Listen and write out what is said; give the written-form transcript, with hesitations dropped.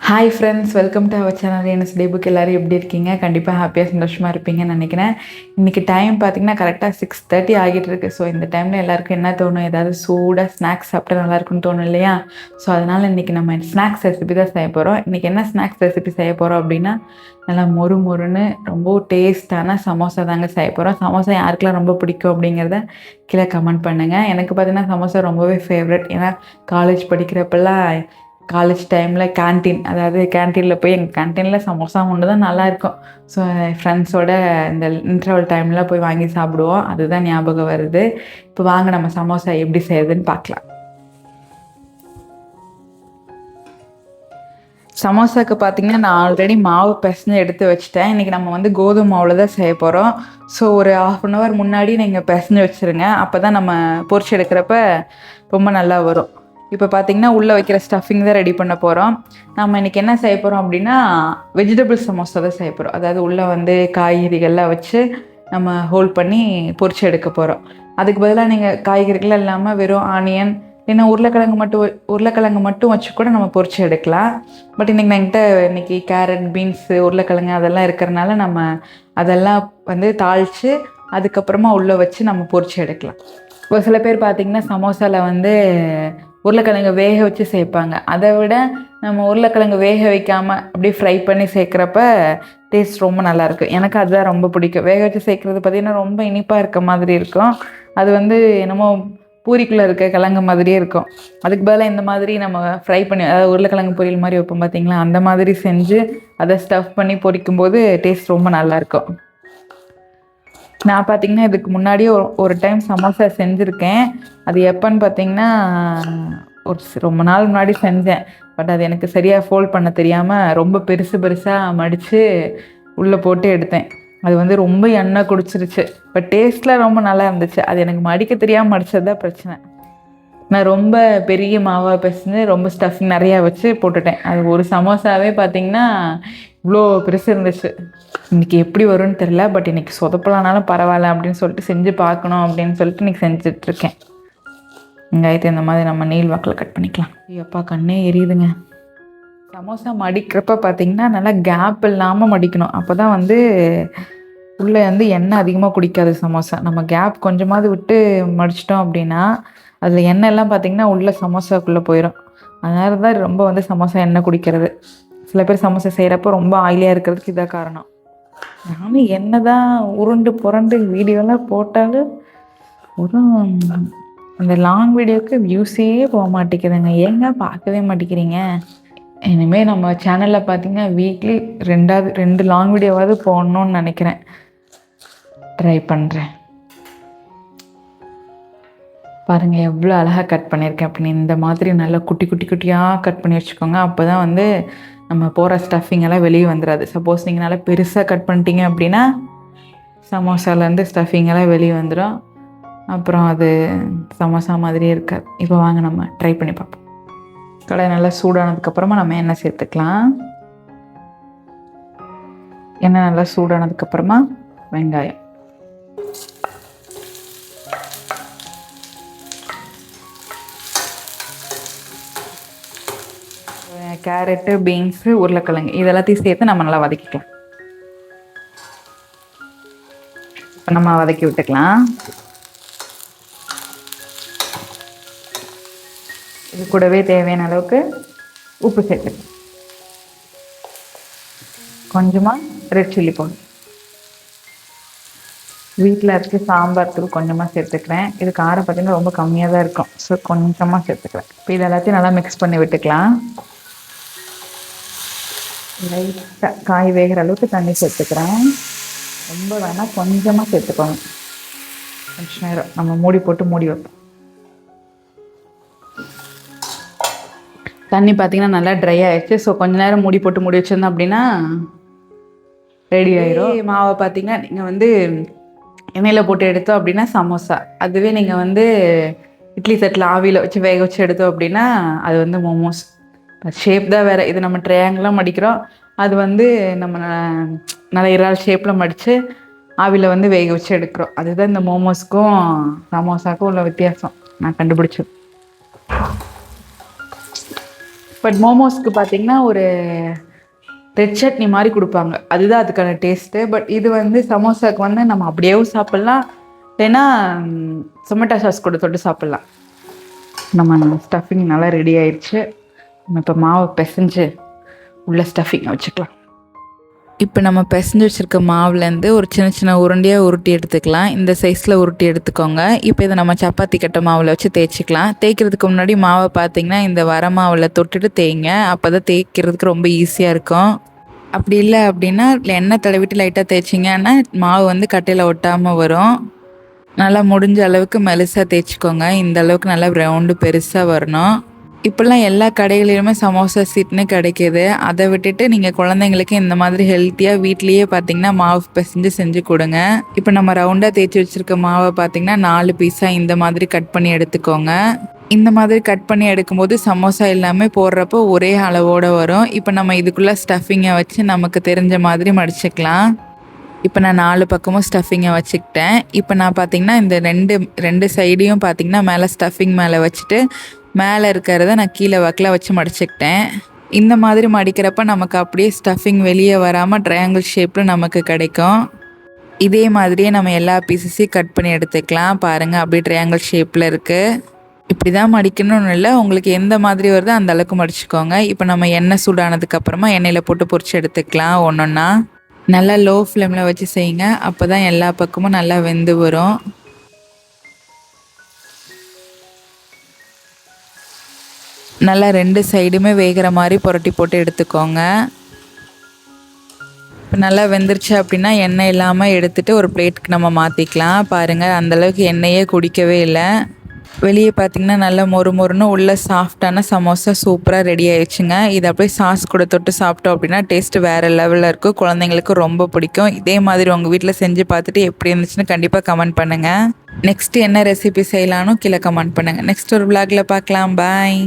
Hi friends, welcome to our channel NS Day Book. எல்லோரும் எப்படி இருக்கீங்க? கண்டிப்பாக ஹாப்பியாக சந்தோஷமாக இருப்பீங்கன்னு நினைக்கிறேன். இன்றைக்கி டைம் பார்த்திங்கன்னா கரெக்டாக 6:30 ஆகிட்டு இருக்கு. ஸோ இந்த டைமில் எல்லாருக்கும் என்ன தோணும்? ஏதாவது சூடாக ஸ்நாக்ஸ் சாப்பிட்டா நல்லாயிருக்குன்னு தோணும் இல்லையா? ஸோ அதனால் இன்றைக்கி நம்ம ஸ்நாக்ஸ் ரெசிபி தான் செய்ய போகிறோம். இன்றைக்கி என்ன ஸ்நாக்ஸ் ரெசிபி செய்ய போகிறோம் அப்படின்னா, நல்லா மொறு மொறுன்னு ரொம்ப டேஸ்டான சமோசா தாங்க செய்ய போகிறோம். சமோசா யாருக்கெல்லாம் ரொம்ப பிடிக்கும் அப்படிங்கிறத கீழே கமெண்ட் பண்ணுங்கள். எனக்கு பார்த்திங்கன்னா சமோசா ரொம்பவே ஃபேவரட். ஏன்னா காலேஜ் படிக்கிறப்பெல்லாம் காலேஜ் டைமில் கேன்டீனில் போய் எங்கள் கேன்டீனில் சமோசா ஒன்று தான் நல்லாயிருக்கும். ஸோ ஃப்ரெண்ட்ஸோட இந்த இன்டர்வல் டைமில் போய் வாங்கி சாப்பிடுவோம். அதுதான் ஞாபகம் வருது. இப்போ வாங்க நம்ம சமோசா எப்படி செய்யுதுன்னு பார்க்கலாம். சமோசாவுக்கு பார்த்திங்கன்னா நான் ஆல்ரெடி மாவு பிசைஞ்சு எடுத்து வச்சுட்டேன். இன்றைக்கி நம்ம கோதுமை மாவில் தான் செய்ய போகிறோம். ஸோ ஒரு 1/2 hour முன்னாடி நீங்கள் பிசைஞ்சு வச்சுருங்க. அப்போ தான் நம்ம பொரிச்சு எடுக்கிறப்ப ரொம்ப நல்லா வரும். இப்போ பார்த்திங்கன்னா உள்ளே வைக்கிற ஸ்டஃபிங் தான் ரெடி பண்ண போகிறோம். நம்ம இன்றைக்கி என்ன செய்ய போகிறோம் அப்படின்னா, வெஜிடபிள் சமோசா தான் செய்ய போகிறோம். அதாவது உள்ளே காய்கறிகள்லாம் வச்சு நம்ம ஹோல்ட் பண்ணி பொரிச்சு எடுக்க போகிறோம். அதுக்கு பதிலாக நீங்கள் காய்கறிகள் இல்லாமல் வெறும் ஆனியன் இல்லைன்னா உருளைக்கிழங்கு மட்டும் வச்சு கூட நம்ம பொரிச்சு எடுக்கலாம். பட் இன்றைக்கி கேரட், பீன்ஸு, உருளைக்கிழங்கு அதெல்லாம் இருக்கிறனால நம்ம அதெல்லாம் தாளித்து அதுக்கப்புறமா உள்ளே வச்சு நம்ம பொரிச்சு எடுக்கலாம். ஒரு சில பேர் பார்த்திங்கன்னா சமோசாவில் உருளைக்கிழங்கு வேக வச்சு சேர்ப்பாங்க. அதை விட நம்ம உருளைக்கிழங்கு வேக வைக்காமல் அப்படியே ஃப்ரை பண்ணி சேர்க்குறப்ப டேஸ்ட் ரொம்ப நல்லாயிருக்கும். எனக்கு அதுதான் ரொம்ப பிடிக்கும். வேக வச்சு சேர்க்குறது பார்த்திங்கன்னா ரொம்ப இனிப்பாக இருக்க மாதிரி இருக்கும். அது என்னமோ பூரிக்குள்ளே இருக்க கிழங்கு மாதிரியே இருக்கும். அதுக்கு பதிலாக இந்த மாதிரி நம்ம ஃப்ரை பண்ணி, அதாவது உருளைக்கிழங்கு பொரியல் மாதிரி வைப்போம் பார்த்திங்களா, அந்த மாதிரி செஞ்சு அதை ஸ்டஃப் பண்ணி பொரிக்கும்போது டேஸ்ட் ரொம்ப நல்லாயிருக்கும். நான் பார்த்திங்கன்னா இதுக்கு முன்னாடியே ஒரு டைம் சமோசா செஞ்சுருக்கேன். அது எப்போன்னு பார்த்திங்கன்னா ரொம்ப நாள் முன்னாடி செஞ்சேன். பட் அது எனக்கு சரியாக ஃபோல்ட் பண்ண தெரியாமல் ரொம்ப பெருசாக மடித்து உள்ளே போட்டு எடுத்தேன். அது ரொம்ப எண்ணெய் குடிச்சிருச்சு. பட் டேஸ்ட்டில் ரொம்ப நல்லா இருந்துச்சு. அது எனக்கு மடிக்க தெரியாமல் மடித்தது தான் பிரச்சனை. நான் ரொம்ப பெரிய மாவாக பிசைஞ்சு ரொம்ப ஸ்டஃபிங் நிறையா வச்சு போட்டுட்டேன். அது ஒரு சமோசாவே பார்த்திங்கன்னா இவ்வளோ பெருசு இருந்துச்சு. இன்றைக்கி எப்படி வரும்னு தெரில. பட் இன்றைக்கி சொதப்பலானாலும் பரவாயில்ல அப்படின்னு சொல்லிட்டு செஞ்சு பார்க்கணும் அப்படின்னு சொல்லிட்டு இன்றைக்கி செஞ்சிட்ருக்கேன். வெங்காயத்தை இந்த மாதிரி நம்ம நீள் வாக்கில் கட் பண்ணிக்கலாம். அப்பா கண்ணே எரியுதுங்க. சமோசா மடிக்கிறப்ப பார்த்திங்கன்னா நல்லா கேப் இல்லாமல் மடிக்கணும். அப்போ தான் உள்ளே எண்ணெய் அதிகமாக குடிக்காது சமோசா. நம்ம கேப் கொஞ்சமாவது விட்டு மடிச்சிட்டோம் அப்படின்னா அதில் எண்ணெய்லாம் பார்த்திங்கன்னா உள்ளே சமோசாக்குள்ளே போயிடும். அதனால தான் ரொம்ப சமோசா எண்ணெய் குடிக்கிறது. சில பேர் சமோசா செய்கிறப்போ ரொம்ப ஆயிலியாக இருக்கிறதுக்கு இதாக காரணம். நானும் என்ன தான் உருண்டு புரண்டு வீடியோலாம் போட்டாலும் ஒரு அந்த லாங் வீடியோவுக்கு வியூஸே போக மாட்டேங்குதுங்க. ஏங்க பார்க்கவே மாட்டேங்கிறீங்க? இனிமேல் நம்ம சேனலில் பார்த்திங்கன்னா வீக்லி 2 லாங் வீடியோவாவது போடணுன்னு நினைக்கிறேன். ட்ரை பண்ணுறேன். பாருங்கள் எவ்வளோ அழகாக கட் பண்ணியிருக்கேன் அப்படின்னு. இந்த மாதிரி நல்லா குட்டியாக கட் பண்ணி வச்சுக்கோங்க. அப்போ தான் நம்ம போகிற ஸ்டஃபிங்கெல்லாம் வெளியே வந்துடாது. சப்போஸ் நீங்கள் நல்லா பெருசாக கட் பண்ணிட்டீங்க அப்படின்னா சமோசாலேருந்து ஸ்டஃபிங்கெல்லாம் வெளியே வந்துடும். அப்புறம் அது சமோசா மாதிரியே இருக்காது. இப்போ வாங்க நம்ம ட்ரை பண்ணி பார்ப்போம். கடாய் நல்லா சூடானதுக்கப்புறமா நம்ம எண்ணெய் சேர்த்துக்கலாம். எண்ணெய் நல்லா சூடானதுக்கப்புறமா வெங்காயம், கேரட்டு, பீன்ஸு, உருளைக்கிழங்கு இதெல்லாத்தையும் சேர்த்து நம்ம நல்லா வதக்கிக்கலாம். இப்போ நம்ம வதக்கி விட்டுக்கலாம். இது கூடவே தேவையான அளவுக்கு உப்பு சேர்த்துக்கலாம். கொஞ்சமாக ரெட் சில்லி பவுடர், வீட்டில் இருக்க சாம்பார் தூள் கொஞ்சமாக சேர்த்துக்கிறேன். இது காரம் பார்த்திங்கன்னா ரொம்ப கம்மியாக தான் இருக்கும். ஸோ கொஞ்சமாக சேர்த்துக்கிறேன். இப்போ இது எல்லாத்தையும் நல்லா மிக்ஸ் பண்ணி விட்டுக்கலாம். லைட்டாக காய் வேகிற அளவுக்கு தண்ணி சேர்த்துக்கிறேன். ரொம்ப வேணால் கொஞ்சமாக சேர்த்துக்கோங்க. கொஞ்சம் நேரம் நம்ம மூடி வைப்போம். தண்ணி பார்த்திங்கன்னா நல்லா ட்ரை ஆகிடுச்சு. ஸோ கொஞ்சம் நேரம் மூடி வச்சுருந்தோம் அப்படின்னா ரெடி ஆயிரும். மாவை பார்த்திங்கன்னா நீங்கள் எண்ணெயில் போட்டு எடுத்தோம் அப்படின்னா சமோசா. அதுவே நீங்கள் இட்லி தட்டில் ஆவியில் வச்சு வேக வச்சு எடுத்தோம் அப்படின்னா அது மோமோஸ். ஷேப் தான் வேறு. இது நம்ம ட்ரையாங்கிளாக மடிக்கிறோம். அது நம்ம நல்ல இறால் ஷேப்பில் மடித்து ஆவியில் வேக வச்சு எடுக்கிறோம். அதுதான் இந்த மோமோஸ்க்கும் சமோசாக்கும் உள்ள வித்தியாசம் நான் கண்டுபிடிச்சது. பட் மோமோஸ்க்கு பார்த்தீங்கன்னா ஒரு ரெட் சட்னி மாதிரி கொடுப்பாங்க, அதுதான் அதுக்கான டேஸ்ட்டு. பட் இது வந்து சமோசாவுக்கு வந்து நம்ம அப்படியேவும் சாப்பிட்லாம், இல்லைன்னா டொமேட்டோ சாஸ் கூட தொட்டு சாப்பிட்லாம். நம்ம ஸ்டஃபிங் நல்லா ரெடி ஆயிடுச்சு. நம்ம இப்போ மாவை பிசைஞ்சு உள்ள ஸ்டஃபிங்கை வச்சுக்கலாம். இப்போ நம்ம பிசைஞ்சு வச்சுருக்க மாவுலேருந்து ஒரு சின்ன சின்ன உருண்டையாக உருட்டி எடுத்துக்கலாம். இந்த சைஸில் உருட்டி எடுத்துக்கோங்க. இப்போ இதை நம்ம சப்பாத்தி கட்டை மாவில் வச்சு தேய்ச்சிக்கலாம். தேய்க்கிறதுக்கு முன்னாடி மாவை பார்த்திங்கன்னா இந்த வர மாவில் தொட்டுட்டு தேய்ங்க, அப்போ தான் தேய்க்கிறதுக்கு ரொம்ப ஈஸியாக இருக்கும். அப்படி இல்லை அப்படின்னா எண்ணெய் தடவிட்டு லைட்டாக தேய்ச்சிங்கன்னா மாவு வந்து கட்டையில் ஒட்டாமல் வரும். நல்லா முடிஞ்ச அளவுக்கு மெலிசாக தேய்ச்சிக்கோங்க. இந்த அளவுக்கு நல்லா ரவுண்டு பெருசாக வரணும். இப்போல்லாம் எல்லா கடைகளிலுமே சமோசா சீட்னு கிடைக்கிது. அதை விட்டுட்டு நீங்கள் குழந்தைங்களுக்கு இந்த மாதிரி ஹெல்த்தியாக வீட்லேயே பார்த்தீங்கன்னா மாவு பிசைஞ்சு செஞ்சு கொடுங்க. இப்போ நம்ம ரவுண்டாக தேய்ச்சி வச்சுருக்க மாவை பார்த்தீங்கன்னா 4 பீஸாக இந்த மாதிரி கட் பண்ணி எடுத்துக்கோங்க. இந்த மாதிரி கட் பண்ணி எடுக்கும்போது சமோசா எல்லாமே போடுறப்போ ஒரே அளவோடு வரும். இப்போ நம்ம இதுக்குள்ளே ஸ்டஃபிங்கை வச்சு நமக்கு தெரிஞ்ச மாதிரி மடிச்சுக்கலாம். இப்போ நான் 4 பக்கமும் ஸ்டஃபிங்கை வச்சுக்கிட்டேன். இப்போ நான் பார்த்தீங்கன்னா இந்த ரெண்டு சைடையும் பார்த்தீங்கன்னா மேலே ஸ்டஃபிங் மேலே வச்சுட்டு மேலே இருக்கிறத நான் கீழே வாக்கில் வச்சு மடிச்சுக்கிட்டேன். இந்த மாதிரி மடிக்கிறப்ப நமக்கு அப்படியே ஸ்டஃபிங் வெளியே வராமல் ட்ரையாங்கிள் ஷேப்பில் நமக்கு கிடைக்கும். இதே மாதிரியே நம்ம எல்லா பீசஸையும் கட் பண்ணி எடுத்துக்கலாம். பாருங்கள், அப்படியே ட்ரையாங்கிள் ஷேப்பில் இருக்குது. இப்படி தான் மடிக்கணும்னு இல்லை, உங்களுக்கு எந்த மாதிரி வருதோ அந்த அளவுக்கு மடிச்சுக்கோங்க. இப்போ நம்ம எண்ணெய் சூடானதுக்கப்புறமா எண்ணெயில் போட்டு பொரிச்சு எடுத்துக்கலாம். ஒன்றொன்னா நல்லா லோ ஃப்ளேமில் வச்சு செய்யுங்க, அப்போ தான் எல்லா பக்கமும் நல்லா வெந்து வரும். நல்லா 2 சைடுமே வேகிற மாதிரி புரட்டி போட்டு எடுத்துக்கோங்க. இப்போ நல்லா வெந்துருச்சு அப்படின்னா எண்ணெய் இல்லாமல் எடுத்துகிட்டு ஒரு பிளேட்டுக்கு நம்ம மாற்றிக்கலாம். பாருங்கள், அந்தளவுக்கு எண்ணெயே குடிக்கவே இல்லை. வெளியே பார்த்திங்கன்னா நல்லா மொறுன்னு உள்ள சாஃப்டான சமோசா சூப்பராக ரெடி ஆயிடுச்சுங்க. இதை அப்படியே சாஸ் கூட தொட்டு சாப்பிட்டோம் அப்படின்னா டேஸ்ட்டு வேறு லெவலில் இருக்கும். குழந்தைங்களுக்கு ரொம்ப பிடிக்கும். இதே மாதிரி உங்கள் வீட்டில் செஞ்சு பார்த்துட்டு எப்படி இருந்துச்சுன்னு கண்டிப்பாக கமெண்ட் பண்ணுங்கள். நெக்ஸ்ட்டு என்ன ரெசிபி செய்யலான்னு கீழே கமெண்ட் பண்ணுங்கள். நெக்ஸ்ட் ஒரு விளாகில் பார்க்கலாம். பாய்.